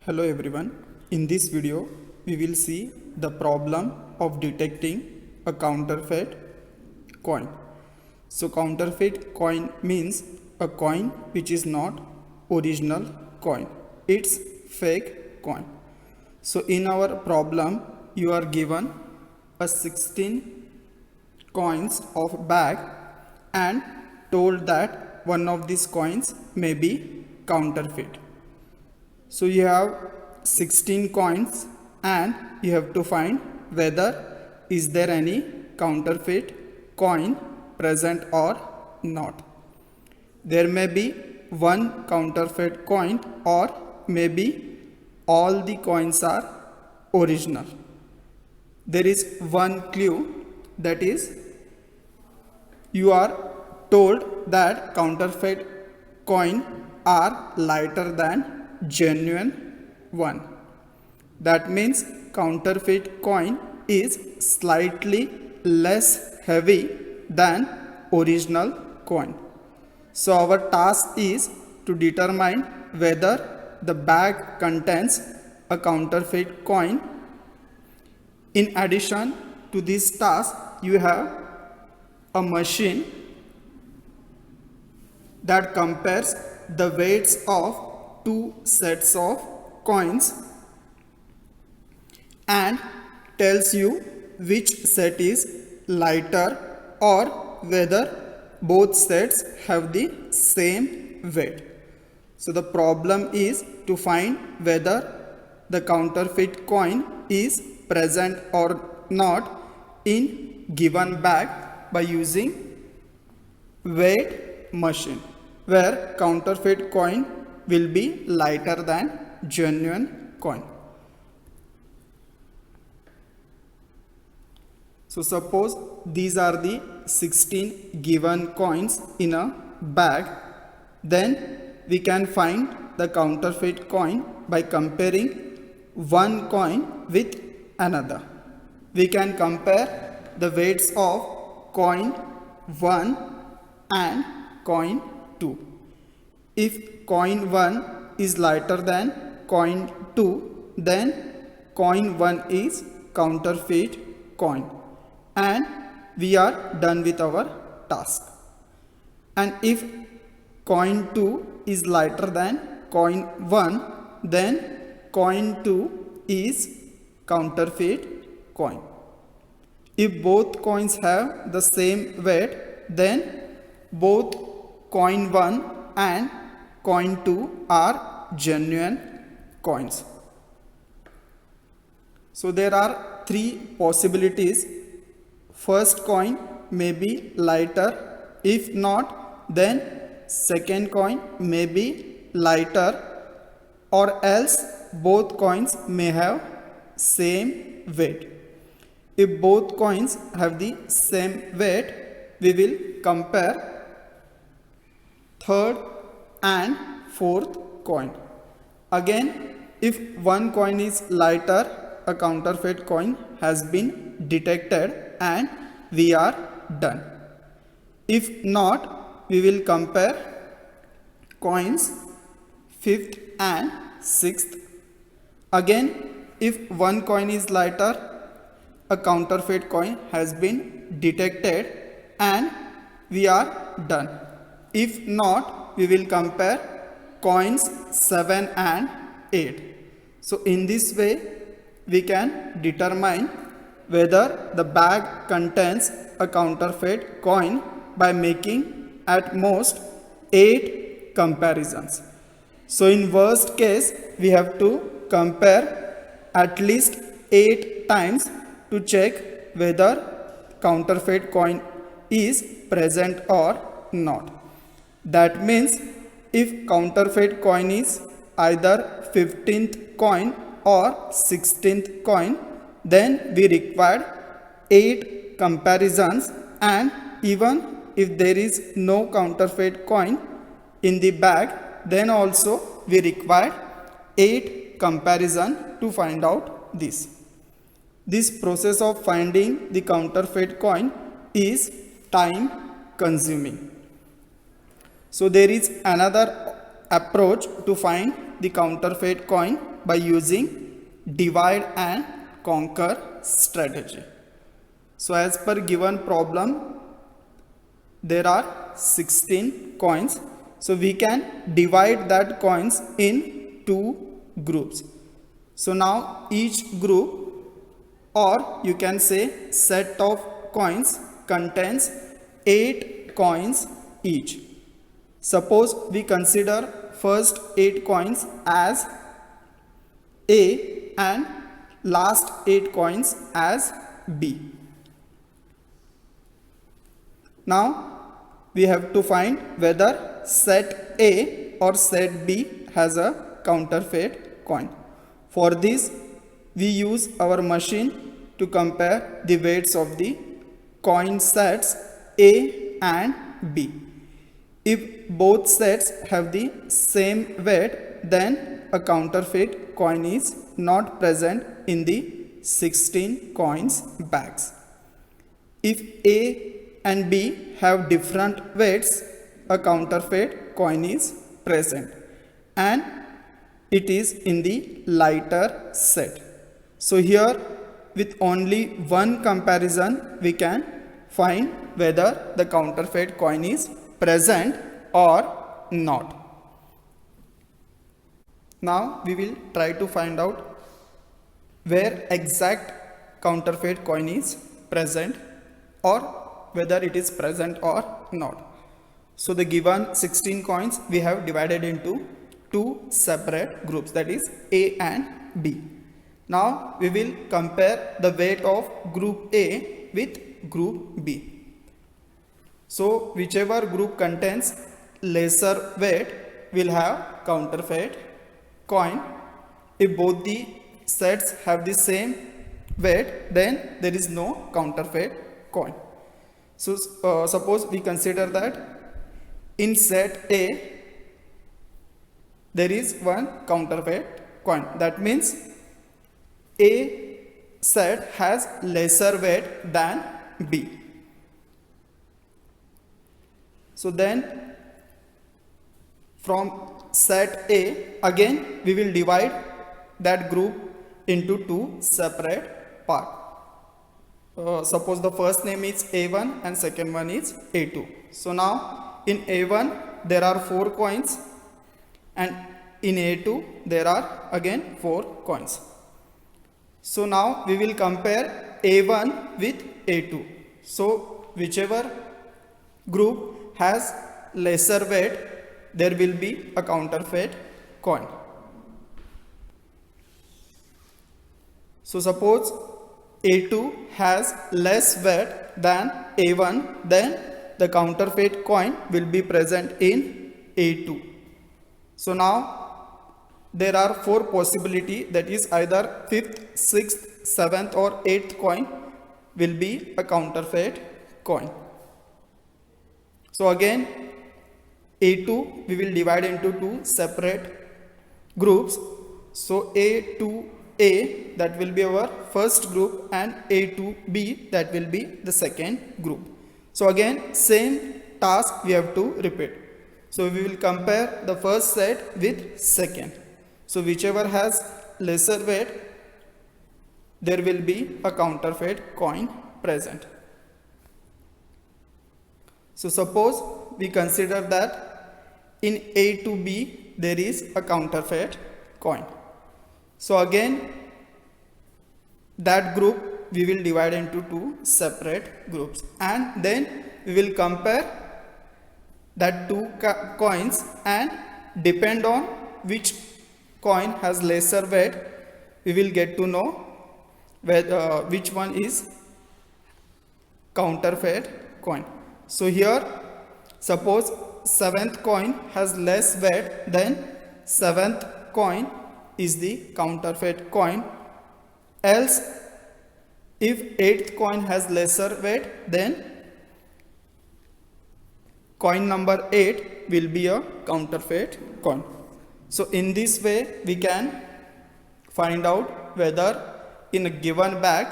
Hello everyone. In this video, we will see the problem of detecting a counterfeit coin. So counterfeit coin means a coin which is not original coin. It's fake coin. So in our problem, you are given a 16 coins of bag and told that one of these coins may be counterfeit. So you have 16 coins and you have to find whether is there any counterfeit coin present or not. There may be one counterfeit coin or maybe all the coins are original. There is one clue, that is you are told that counterfeit coin are lighter than genuine one. That means counterfeit coin is slightly less heavy than original coin. So our task is to determine whether the bag contains a counterfeit coin. In addition to this task, you have a machine that compares the weights of two sets of coins and tells you which set is lighter or whether both sets have the same weight. So the problem is to find whether the counterfeit coin is present or not in given bag by using weight machine, where counterfeit coin will be lighter than genuine coin. So suppose these are the 16 given coins in a bag, then we can find the counterfeit coin by comparing one coin with another. We can compare the weights of coin 1 and coin 2. If coin 1 is lighter than coin 2, then coin 1 is counterfeit coin and we are done with our task. And if coin 2 is lighter than coin 1, then coin 2 is counterfeit coin. If both coins have the same weight, then both coin 1 and coin 2 are genuine coins. So there are three possibilities. First coin may be lighter. If not, then second coin may be lighter, or else both coins may have same weight. If both coins have the same weight, we will compare third and fourth coin. Again, if one coin is lighter, a counterfeit coin has been detected and we are done. If not, we will compare coins 5th and 6th. Again, if one coin is lighter, a counterfeit coin has been detected and we are done. If not, we will compare coins 7 and 8. So in this way, we can determine whether the bag contains a counterfeit coin by making at most 8 comparisons. So in worst case, we have to compare at least 8 times to check whether counterfeit coin is present or not. That means if counterfeit coin is either 15th coin or 16th coin, then we require 8 comparisons, and even if there is no counterfeit coin in the bag, then also we require 8 comparison to find out this. This process of finding the counterfeit coin is time consuming. So there is another approach to find the counterfeit coin, by using divide and conquer strategy. So as per given problem, there are 16 coins. So we can divide that coins in two groups. So now each group, or you can say set of coins, contains 8 coins each. Suppose we consider first 8 coins as A and last 8 coins as B. Now we have to find whether set A or set B has a counterfeit coin. For this, we use our machine to compare the weights of the coin sets A and B. If both sets have the same weight, then a counterfeit coin is not present in the 16 coins bags. If A and B have different weights, a counterfeit coin is present, and it is in the lighter set. So here, with only one comparison, we can find whether the counterfeit coin is present or not. Now we will try to find out where exact counterfeit coin is present, or whether it is present or not. So the given 16 coins we have divided into two separate groups, that is A and B. Now we will compare the weight of group A with group B. So whichever group contains lesser weight will have counterfeit coin. If both the sets have the same weight, then there is no counterfeit coin. So suppose we consider that in set A there is one counterfeit coin. That means A set has lesser weight than B. So then from set A, again we will divide that group into two separate parts. Suppose the first name is A1 and second one is A2. So now in A1 there are 4 coins, and in A2 there are again 4 coins. So now we will compare A1 with A2. So whichever group has lesser weight, there will be a counterfeit coin. So suppose A2 has less weight than A1, then the counterfeit coin will be present in A2. So now there are 4 possibilities, that is either 5th, 6th, 7th or 8th coin will be a counterfeit coin. So again A2 we will divide into two separate groups. So A2A, that will be our first group, and A2B, that will be the second group. So again same task we have to repeat. So we will compare the first set with second. So whichever has lesser weight, there will be a counterfeit coin present. So suppose we consider that in A to B there is a counterfeit coin. So again that group we will divide into two separate groups, and then we will compare that two coins, and depend on which coin has lesser weight, we will get to know whether, which one is counterfeit coin. So here suppose 7th coin has less weight, then 7th coin is the counterfeit coin. Else if 8th coin has lesser weight, then coin number 8 will be a counterfeit coin. So in this way we can find out whether in a given bag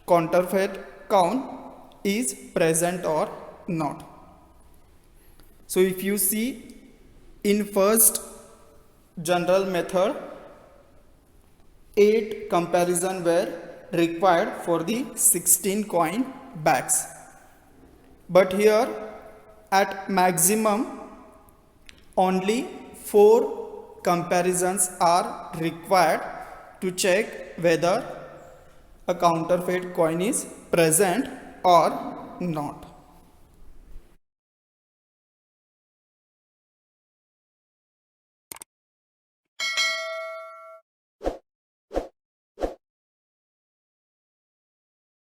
counterfeit coin is present or not. So if you see in first general method, 8 comparison were required for the 16 coin bags. But here at maximum only 4 comparisons are required to check whether a counterfeit coin is present or not.